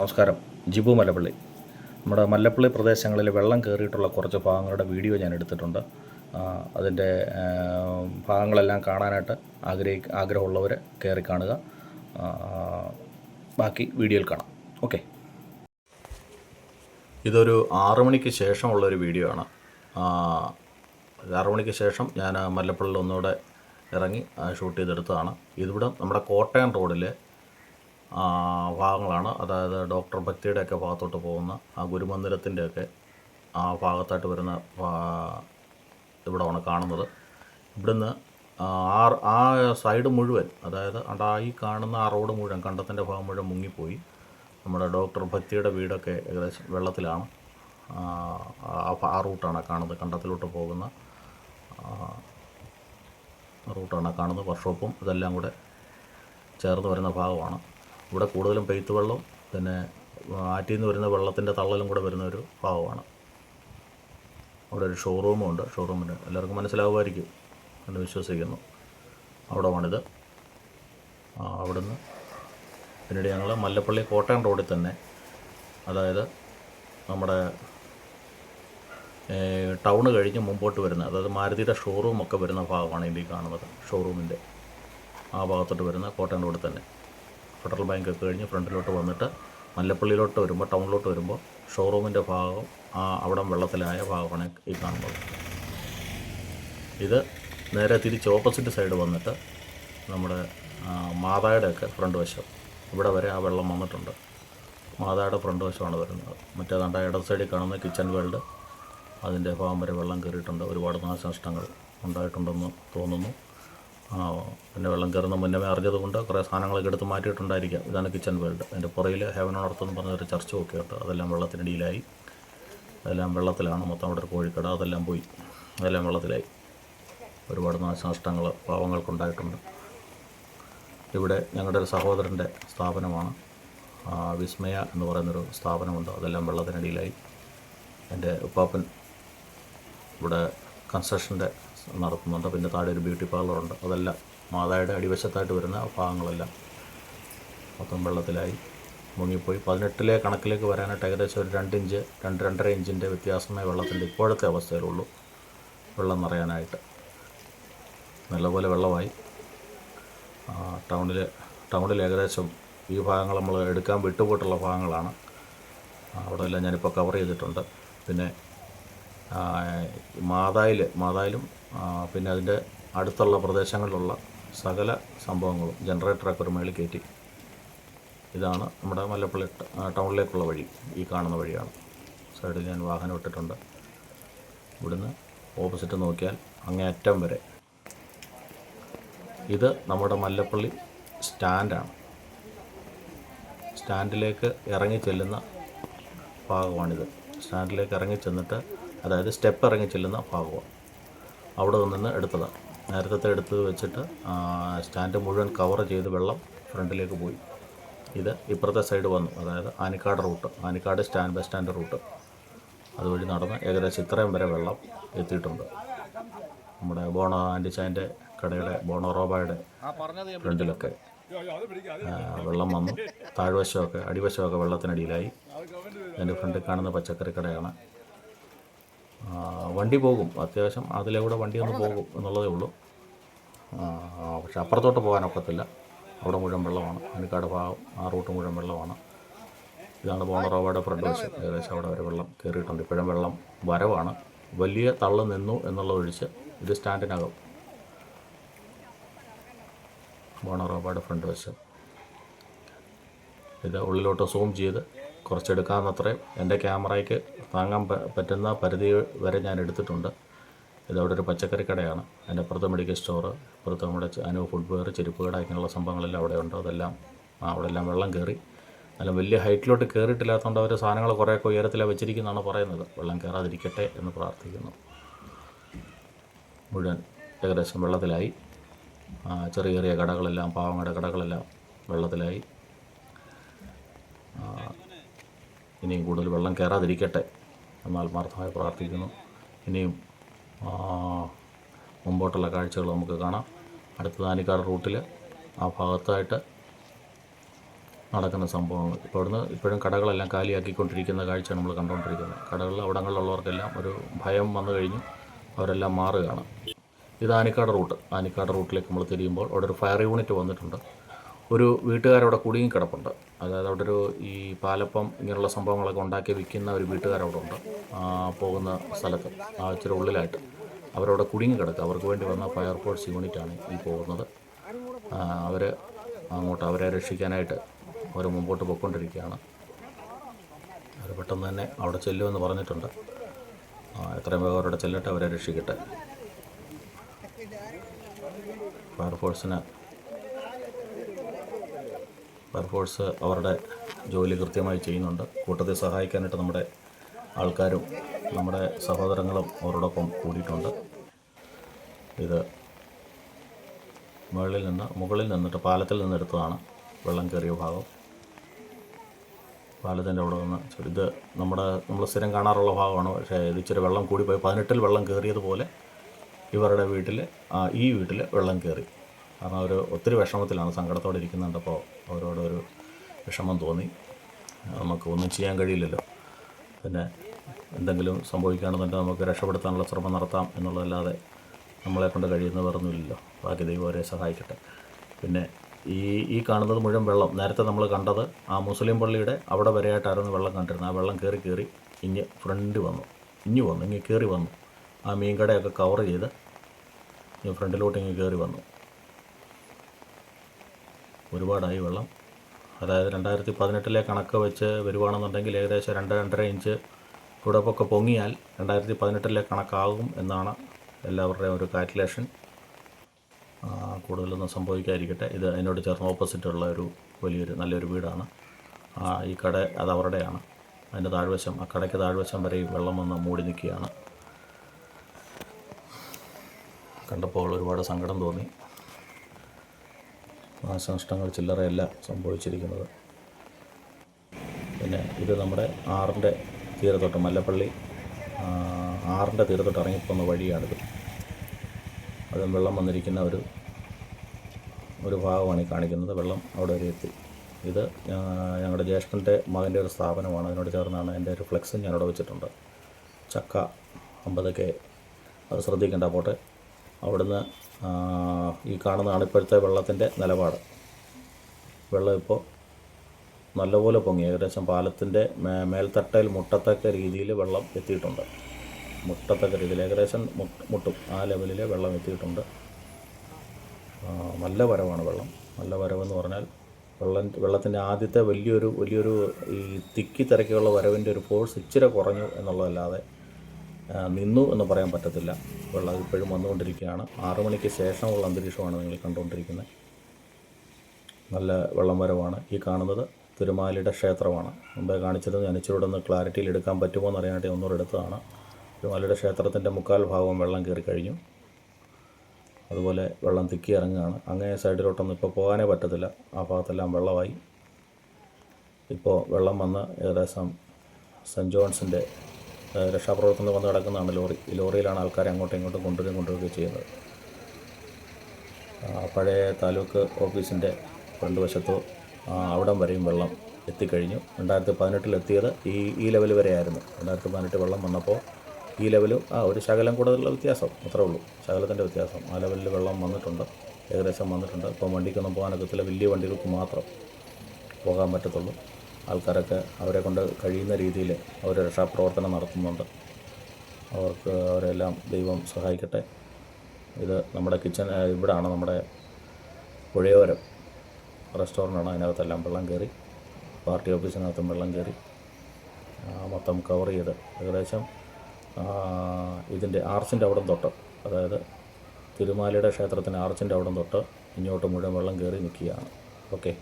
നമസ്കാരം. ജിബു മല്ലപ്പള്ളി. നമ്മുടെ മല്ലപ്പള്ളി പ്രദേശങ്ങളിൽ വെള്ളം കയറിയിട്ടുള്ള കുറച്ച് ഭാഗങ്ങളുടെ വീഡിയോ ഞാൻ എടുത്തിട്ടുണ്ട്. അതിൻ്റെ ഭാഗങ്ങളെല്ലാം കാണാനായിട്ട് ആഗ്രഹമുള്ളവർ കയറി കാണുക. ബാക്കി വീഡിയോയിൽ കാണാം. ഓക്കെ. ഇതൊരു 6 മണിക്ക് ശേഷമുള്ളൊരു വീഡിയോ ആണ്. 6 മണിക്ക് ശേഷം ഞാൻ മല്ലപ്പള്ളിയിൽ ഒന്നുകൂടെ ഇറങ്ങി ഷൂട്ട് ചെയ്തെടുത്തതാണ്. ഇതിവിടെ നമ്മുടെ കോട്ടയം റോഡിലെ ഭാഗങ്ങളാണ്. അതായത് ഡോക്ടർ ഭക്തിയുടെയൊക്കെ ഭാഗത്തോട്ട് പോകുന്ന ആ ഗുരുമന്ദിരത്തിൻ്റെയൊക്കെ ആ ഭാഗത്തായിട്ട് വരുന്ന ഇവിടമാണ് കാണുന്നത്. ഇവിടുന്ന് ആ സൈഡ് മുഴുവൻ, അതായത് ഈ കാണുന്ന ആ റോഡ് മുഴുവൻ, കണ്ടത്തിൻ്റെ ഭാഗം മുഴുവൻ മുങ്ങിപ്പോയി. നമ്മുടെ ഡോക്ടർ ഭക്തിയുടെ വീടൊക്കെ ഏകദേശം വെള്ളത്തിലാണ്. ആ റൂട്ടാണ് കാണുന്നത്, കണ്ടത്തിലോട്ട് പോകുന്ന റൂട്ടാണ് കാണുന്നത്. വർക്ക്ഷോപ്പും ഇതെല്ലാം കൂടെ ചേർന്ന് വരുന്ന ഭാഗമാണ്. ഇവിടെ കൂടുതലും പെയ്ത്ത് വെള്ളവും പിന്നെ ആറ്റിൽ നിന്ന് വരുന്ന വെള്ളത്തിൻ്റെ തള്ളലും കൂടെ വരുന്ന ഒരു ഭാഗമാണ്. അവിടെ ഒരു ഷോറൂമുണ്ട്. ഷോറൂമിന് എല്ലാവർക്കും മനസ്സിലാവുമായിരിക്കും എന്ന് വിശ്വസിക്കുന്നു. അവിടമാണിത്. അവിടുന്ന് പിന്നീട് ഞങ്ങൾ മല്ലപ്പള്ളി കോട്ടയം റോഡിൽ തന്നെ, അതായത് നമ്മുടെ ടൗണ് കഴിഞ്ഞ് മുമ്പോട്ട് വരുന്ന, അതായത് മാരുതിയുടെ ഷോറൂമൊക്കെ വരുന്ന ഭാഗമാണ് ഇതിൽ കാണുന്നത്. ഷോറൂമിൻ്റെ ആ ഭാഗത്തോട്ട് വരുന്ന കോട്ടയം റോഡിൽ തന്നെ ഫെഡറൽ ബാങ്കൊക്കെ കഴിഞ്ഞ് ഫ്രണ്ടിലോട്ട് വന്നിട്ട് മല്ലപ്പള്ളിയിലോട്ട് വരുമ്പോൾ, ടൗണിലോട്ട് വരുമ്പോൾ ഷോറൂമിൻ്റെ ഭാഗം അവിടെ വെള്ളത്തിലായ ഭാഗമാണ് ഈ കാണുന്നത്. ഇത് നേരെ തിരിച്ച് ഓപ്പോസിറ്റ് സൈഡ് വന്നിട്ട് നമ്മുടെ മാതായുടെയൊക്കെ ഫ്രണ്ട് വശം, ഇവിടെ വരെ ആ വെള്ളം വന്നിട്ടുണ്ട്. മാതായുടെ ഫ്രണ്ട് വശമാണ് വരുന്നത്. മറ്റേതാണ്ട് ഇടത് സൈഡിൽ കാണുന്ന കിച്ചൺ വേൾഡ്, അതിൻ്റെ ഭാഗം വരെ വെള്ളം കയറിയിട്ടുണ്ട്. ഒരുപാട് നാശനഷ്ടങ്ങൾ ഉണ്ടായിട്ടുണ്ടെന്ന് തോന്നുന്നു. പിന്നെ വെള്ളം കയറുന്ന മുന്നമേ അറിഞ്ഞതുകൊണ്ട് കുറേ സാധനങ്ങളൊക്കെ എടുത്ത് മാറ്റിയിട്ടുണ്ടായിരിക്കാം. ഇതാണ് കിച്ചൺ വേൾഡ്. അതിൻ്റെ പുറയിൽ ഹെവൻ ഓൺ എർത്ത് എന്ന് പറഞ്ഞൊരു ചർച്ച ഒക്കെ ഉണ്ട്. അതെല്ലാം വെള്ളത്തിനടിയിലായി. അതെല്ലാം വെള്ളത്തിലാണ്. മൊത്തം അവിടെ ഒരു കോഴിക്കട, അതെല്ലാം പോയി. അതെല്ലാം വെള്ളത്തിലായി. ഒരുപാട് നാശനഷ്ടങ്ങൾ പാവങ്ങൾക്കുണ്ടായിട്ടുണ്ട്. ഇവിടെ ഞങ്ങളുടെ ഒരു സഹോദരൻ്റെ സ്ഥാപനമാണ്, വിസ്മയ എന്ന് പറയുന്നൊരു സ്ഥാപനമുണ്ട്. അതെല്ലാം വെള്ളത്തിനടിയിലായി. എൻ്റെ ഉപ്പാപ്പൻ ഇവിടെ കൺസ്ട്രക്ഷൻ്റെ നടത്തുന്നുണ്ട്. പിന്നെ താഴെ ഒരു ബ്യൂട്ടി പാർലറുണ്ട്. അതെല്ലാം മാതായുടെ അടിവശത്തായിട്ട് വരുന്ന ഭാഗങ്ങളെല്ലാം മൊത്തം വെള്ളത്തിലായി, മുങ്ങിപ്പോയി. 18 കണക്കിലേക്ക് വരാനായിട്ട് ഏകദേശം ഒരു 2 ഇഞ്ച് 2-2.5 ഇഞ്ചിൻ്റെ വ്യത്യാസമേ വെള്ളത്തിൻ്റെ ഇപ്പോഴത്തെ അവസ്ഥയിലുള്ളൂ വെള്ളം നിറയാനായിട്ട്. നല്ലപോലെ വെള്ളമായി. ടൗണിൽ ഏകദേശം ഈ ഭാഗങ്ങൾ നമ്മൾ എടുക്കാൻ വിട്ടുപോയിട്ടുള്ള ഭാഗങ്ങളാണ്. അവിടെ എല്ലാം ഞാനിപ്പോൾ കവർ ചെയ്തിട്ടുണ്ട്. പിന്നെ മാതായിലും പിന്നെ അതിൻ്റെ അടുത്തുള്ള പ്രദേശങ്ങളിലുള്ള സകല സംഭവങ്ങളും ജനറേറ്ററൊക്കെ ഒരു മേളിൽ കയറ്റി. ഇതാണ് നമ്മുടെ മല്ലപ്പള്ളി ടൗണിലേക്കുള്ള വഴി. ഈ കാണുന്ന വഴിയാണ്. സൈഡിൽ ഞാൻ വാഹനം ഇട്ടിട്ടുണ്ട്. ഇവിടുന്ന് ഓപ്പോസിറ്റ് നോക്കിയാൽ അങ്ങേയറ്റം വരെ. ഇത് നമ്മുടെ മല്ലപ്പള്ളി സ്റ്റാൻഡാണ്. സ്റ്റാൻഡിലേക്ക് ഇറങ്ങി ചെല്ലുന്ന ഭാഗമാണിത്. സ്റ്റാൻഡിലേക്ക് ഇറങ്ങി ചെന്നിട്ട്, അതായത് സ്റ്റെപ്പ് ഇറങ്ങി ചെല്ലുന്ന ഭാഗമാണ്. അവിടെ നിന്ന് എടുത്തതാണ്. നേരത്തെ എടുത്തത് വെച്ചിട്ട് സ്റ്റാൻഡ് മുഴുവൻ കവർ ചെയ്ത് വെള്ളം ഫ്രണ്ടിലേക്ക് പോയി. ഇത് ഇപ്പുറത്തെ സൈഡ് വന്നു, അതായത് Anikkad route, Anikkad bus stand route, അതുവഴി നടന്ന് ഏകദേശം ഇത്രയും വരെ വെള്ളം എത്തിയിട്ടുണ്ട്. നമ്മുടെ ആൻറ്റിച്ചായൻ്റെ കടയുടെ ബോണോറോബയുടെ ഫ്രണ്ടിലൊക്കെ വെള്ളം വന്നു. താഴ്വശമൊക്കെ അടിവശമൊക്കെ വെള്ളത്തിനടിയിലായി. അതിൻ്റെ ഫ്രണ്ടിൽ കാണുന്ന പച്ചക്കറി കടയാണ്. വണ്ടി പോകും, അത്യാവശ്യം അതിലൂടെ വണ്ടി ഒന്ന് പോകും എന്നുള്ളതേ ഉള്ളൂ. പക്ഷെ അപ്പുറത്തോട്ട് പോകാനൊക്കത്തില്ല. അവിടെ മുഴുവൻ വെള്ളമാണ്. ആനിക്കാട് ഭാഗം ആ റൂട്ട് മുഴുവൻ വെള്ളമാണ്. ഇതാണ് ബോണറോബയുടെ ഫ്രണ്ട് വശം. ഏകദേശം അവിടെ വരെ വെള്ളം കയറിയിട്ടുണ്ട്. ഇപ്പോഴും വെള്ളം വരവാണ്. വലിയ തള്ള് നിന്നു എന്നുള്ളതൊഴിച്ച് ഇത് സ്റ്റാൻഡിനകം. ബോണറോബയുടെ ഫ്രണ്ട് വശം. ഇത് ഉള്ളിലോട്ട് സൂം ചെയ്ത് കുറച്ചെടുക്കാവുന്നത്രയും എൻ്റെ ക്യാമറയ്ക്ക് താങ്ങാൻ പറ്റുന്ന പരിധി വരെ ഞാൻ എടുത്തിട്ടുണ്ട്. ഇതവിടെ ഒരു പച്ചക്കറി കടയാണ്. അതിൻ്റെ അപ്പുറത്ത് മെഡിക്കൽ സ്റ്റോറ്, അപ്പുറത്ത് നമ്മുടെ അനു ഫുട്വെയർ, ചെരുപ്പ് കട, ഇങ്ങനെയുള്ള സംഭവങ്ങളെല്ലാം അവിടെ ഉണ്ട്. അവിടെ എല്ലാം വെള്ളം കയറി. നല്ല വലിയ ഹൈറ്റിലോട്ട് കയറിയിട്ടില്ലാത്തതുകൊണ്ട് അവർ സാധനങ്ങൾ കുറേയൊക്കെ ഉയരത്തിലാണ് വെച്ചിരിക്കുന്നതാണ് പറയുന്നത്. വെള്ളം കയറാതിരിക്കട്ടെ എന്ന് പ്രാർത്ഥിക്കുന്നു. മുഴുവൻ ഏകദേശം വെള്ളത്തിലായി. ചെറിയ ചെറിയ കടകളെല്ലാം, പാവങ്ങളുടെ കടകളെല്ലാം വെള്ളത്തിലായി. ഇനിയും കൂടുതൽ വെള്ളം കയറാതിരിക്കട്ടെ എന്ന് ആത്മാർത്ഥമായി പ്രാർത്ഥിക്കുന്നു. ഇനിയും മുമ്പോട്ടുള്ള കാഴ്ചകൾ നമുക്ക് കാണാം. അടുത്ത ആനിക്കാട് റൂട്ടിൽ ആ ഭാഗത്തായിട്ട് നടക്കുന്ന സംഭവങ്ങൾ. ഇപ്പോൾ ഇവിടുന്ന് ഇപ്പോഴും കടകളെല്ലാം കാലിയാക്കിക്കൊണ്ടിരിക്കുന്ന കാഴ്ചയാണ് നമ്മൾ കണ്ടുകൊണ്ടിരിക്കുന്നത്. കടകളിൽ അവിടങ്ങളിലുള്ളവർക്കെല്ലാം ഒരു ഭയം വന്നു കഴിഞ്ഞു, അവരെല്ലാം മാറുകയാണ്. ഇത് ആനിക്കാട് റൂട്ട്. ആനിക്കാട് റൂട്ടിലേക്ക് നമ്മൾ തിരിയുമ്പോൾ അവിടെ ഒരു ഫയർ യൂണിറ്റ് വന്നിട്ടുണ്ട്. ഒരു വീട്ടുകാരവിടെ കുടുങ്ങി കിടപ്പുണ്ട്. അതായത് അവിടെ ഒരു ഈ പാലപ്പം ഇങ്ങനെയുള്ള സംഭവങ്ങളൊക്കെ ഉണ്ടാക്കി വിൽക്കുന്ന ഒരു വീട്ടുകാരവിടെ ഉണ്ട്, പോകുന്ന സ്ഥലത്ത് ഇച്ചിരി ഉള്ളിലായിട്ട്. അവരവിടെ കുടുങ്ങി കിടക്കുക. അവർക്ക് വേണ്ടി വന്ന ഫയർഫോഴ്സ് യൂണിറ്റാണ് ഈ പോകുന്നത്. അവർ അങ്ങോട്ട് അവരെ രക്ഷിക്കാനായിട്ട് അവർ മുമ്പോട്ട് പോയിക്കൊണ്ടിരിക്കുകയാണ്. അവർ പെട്ടെന്ന് തന്നെ അവിടെ ചെല്ലുമെന്ന് പറഞ്ഞിട്ടുണ്ട്. എത്രയും വേഗം അവരുടെ ചെല്ലട്ടെ, അവരെ രക്ഷിക്കട്ടെ. ഫയർഫോഴ്സ് അവരുടെ ജോലി കൃത്യമായി ചെയ്യുന്നുണ്ട്. കൂട്ടത്തിൽ സഹായിക്കാനായിട്ട് നമ്മുടെ ആൾക്കാരും നമ്മുടെ സഹോദരങ്ങളും അവരോടൊപ്പം കൂടിയിട്ടുണ്ട്. ഇത് മുകളിൽ നിന്നിട്ട് പാലത്തിൽ നിന്നെടുത്തതാണ് വെള്ളം കയറിയ ഭാഗം. പാലത്തിൻ്റെ അവിടെ നിന്ന് ഇത് നമ്മൾ സ്ഥിരം കാണാറുള്ള ഭാഗമാണ്. പക്ഷേ ഇത് ഇച്ചിരി വെള്ളം കൂടിപ്പോയി. 18-ൽ വെള്ളം കയറിയതുപോലെ ഇവരുടെ ഈ വീട്ടിൽ വെള്ളം കയറി. കാരണം അവർ ഒത്തിരി വിഷമത്തിലാണ്, സങ്കടത്തോടെ ഇരിക്കുന്നുണ്ട്. അപ്പോൾ അവരോടൊരു വിഷമം തോന്നി. നമുക്ക് ഒന്നും ചെയ്യാൻ കഴിയില്ലല്ലോ. പിന്നെ എന്തെങ്കിലും സംഭവിക്കുകയാണെന്നുണ്ടെങ്കിൽ നമുക്ക് രക്ഷപ്പെടുത്താനുള്ള ശ്രമം നടത്താം എന്നുള്ളതല്ലാതെ നമ്മളെക്കൊണ്ട് കഴിയുന്ന വേറൊന്നുമില്ലല്ലോ. ബാക്കി ദൈവം അവരെ സഹായിക്കട്ടെ. പിന്നെ ഈ കാണുന്നത് മുഴുവൻ വെള്ളം. നേരത്തെ നമ്മൾ കണ്ടത് ആ മുസ്ലിം പള്ളിയുടെ അവിടെ വരെയായിട്ടായിരുന്നു വെള്ളം കണ്ടിരുന്നത്. ആ വെള്ളം കയറി ഇങ്ങ് കയറി വന്നു. ആ മീൻകടയൊക്കെ കവർ ചെയ്ത് ഫ്രണ്ടിലോട്ട് ഇങ്ങ് കയറി വന്നു. ഒരുപാടായി വെള്ളം. അതായത് 2018-ലെ കണക്ക് വെച്ച് വരുവാണെന്നുണ്ടെങ്കിൽ ഏകദേശം 2-2.5 ഇഞ്ച് തുടപ്പൊക്കെ പൊങ്ങിയാൽ 2018-ലെ കണക്കാകും എന്നാണ് എല്ലാവരുടെയും ഒരു കാൽക്കുലേഷൻ. കൂടുതലൊന്നും സംഭവിക്കാതിരിക്കട്ടെ. ഇത് അതിനോട് ചേർന്ന് ഓപ്പോസിറ്റുള്ള ഒരു നല്ലൊരു വീടാണ്. ഈ കട അത് അവരുടെയാണ്. അതിൻ്റെ താഴ്വശം, ആ കടയ്ക്ക് താഴ്വശം വരെ വെള്ളം വന്ന് മൂടി നിൽക്കുകയാണ്. കണ്ടപ്പോൾ ഒരുപാട് സങ്കടം തോന്നി. നാശനഷ്ടങ്ങൾ ചില്ലറയല്ല സംഭവിച്ചിരിക്കുന്നത്. പിന്നെ ഇത് നമ്മുടെ ആറിൻ്റെ തീരത്തോട്ട്, മല്ലപ്പള്ളി ആറിൻ്റെ തീരത്തോട്ട് ഇറങ്ങിപ്പോകുന്ന വഴിയാണിത്. അതും വെള്ളം വന്നിരിക്കുന്ന ഒരു ഭാഗമാണ് ഈ കാണിക്കുന്നത്. വെള്ളം അവിടെ വരെ എത്തി. ഇത് ഞങ്ങളുടെ ജ്യേഷ്ഠൻ്റെ മകൻ്റെ ഒരു സ്ഥാപനമാണ്. അതിനോട് ചേർന്നാണ് എൻ്റെ ഒരു ഫ്ലെക്സും ഞാനവിടെ വെച്ചിട്ടുണ്ട്. ചക്ക 50K. അത് ശ്രദ്ധിക്കേണ്ട. പോട്ടെ. അവിടുന്ന് ഈ കാണുന്നതാണ് ഇപ്പോഴത്തെ വെള്ളത്തിൻ്റെ നിലപാട്. വെള്ളം ഇപ്പോൾ നല്ലപോലെ പൊങ്ങി. ഏകദേശം പാലത്തിൻ്റെ മേൽത്തട്ടയിൽ മുട്ടത്തക്ക രീതിയിൽ വെള്ളം എത്തിയിട്ടുണ്ട്. ഏകദേശം മുട്ടും ആ ലെവലിൽ വെള്ളം എത്തിയിട്ടുണ്ട്. നല്ല വരവാണ് വെള്ളം. നല്ല വരവെന്ന് പറഞ്ഞാൽ വെള്ളത്തിൻ്റെ ആദ്യത്തെ വലിയൊരു ഈ തിക്കി തിരക്കിയുള്ള വരവിൻ്റെ ഒരു ഫോഴ്സ് ഇച്ചിരി കുറഞ്ഞു എന്നുള്ളതല്ലാതെ നിന്നു എന്ന് പറയാൻ പറ്റത്തില്ല. വെള്ളം ഇപ്പോഴും വന്നുകൊണ്ടിരിക്കുകയാണ്. 6 മണിക്ക് ശേഷമുള്ള അന്തരീക്ഷമാണ് നിങ്ങൾ കണ്ടുകൊണ്ടിരിക്കുന്നത്. നല്ല വെള്ളം വരവാണ്. ഈ കാണുന്നത് തിരുമാലിയുടെ ക്ഷേത്രമാണ്. മുമ്പേ കാണിച്ചത് ഞാൻ ഇച്ചിരി ഒന്ന് ക്ലാരിറ്റിയിൽ എടുക്കാൻ പറ്റുമോ എന്നറിയാനായിട്ട് ഒന്നുകൂടെ എടുത്തതാണ്. തിരുമാലിയുടെ ക്ഷേത്രത്തിൻ്റെ 1/4 ഭാഗവും വെള്ളം കയറി കഴിഞ്ഞു. അതുപോലെ വെള്ളം തിക്കി ഇറങ്ങുകയാണ്. അങ്ങേ സൈഡിലോട്ടൊന്നും ഇപ്പോൾ പോകാനേ പറ്റത്തില്ല. ആ ഭാഗത്തെല്ലാം വെള്ളമായി. ഇപ്പോൾ വെള്ളം വന്ന് ഏകദേശം സെൻറ്റ് ജോൺസിൻ്റെ രക്ഷാപ്രവർത്തനം വന്ന് കിടക്കുന്നതാണ് ലോറി. ഈ ലോറിയിലാണ് ആൾക്കാരെ അങ്ങോട്ടും ഇങ്ങോട്ടും കൊണ്ടുവരികയും ചെയ്യുന്നത്. പഴയ താലൂക്ക് ഓഫീസിൻ്റെ ഫ്രണ്ട് വശത്തോ അവിടം വരെയും വെള്ളം എത്തിക്കഴിഞ്ഞു. 2018-ൽ എത്തിയത് ഈ ലെവൽ വരെയായിരുന്നു. 2018 വെള്ളം വന്നപ്പോൾ ഈ ലെവലും ഒരു ശകലം കൂടുതലുള്ള വ്യത്യാസം, അത്രേ ഉള്ളൂ. ശകലത്തിൻ്റെ വ്യത്യാസം. ആ ലെവലിൽ വെള്ളം വന്നിട്ടുണ്ട്, ഏകദേശം വന്നിട്ടുണ്ട്. ഇപ്പം വണ്ടിക്കൊന്നും പോകാനൊക്കത്തില്ല. വലിയ വണ്ടികൾക്ക് മാത്രം പോകാൻ പറ്റത്തുള്ളൂ. ആൾക്കാരൊക്കെ അവരെ കൊണ്ട് കഴിയുന്ന രീതിയിൽ അവർ രക്ഷാപ്രവർത്തനം നടത്തുന്നുണ്ട്. അവരെല്ലാം ദൈവം സഹായിക്കട്ടെ. ഇത് നമ്മുടെ കിച്ചൺ ഇവിടാണ്, നമ്മുടെ പുഴയോരം റെസ്റ്റോറൻ്റാണ്. അതിനകത്തെല്ലാം വെള്ളം കയറി. പാർട്ടി ഓഫീസിനകത്തും വെള്ളം കയറി. മൊത്തം കവർ ചെയ്ത് ഏകദേശം ഇതിൻ്റെ ആർച്ചിൻ്റെ അവിടം തൊട്ട്, അതായത് തിരുമാലയുടെ ക്ഷേത്രത്തിൻ്റെ ആർച്ചിൻ്റെ അവിടം തൊട്ട് ഇങ്ങോട്ട് മുഴുവൻ വെള്ളം കയറി നിൽക്കുകയാണ്. ഓക്കെ.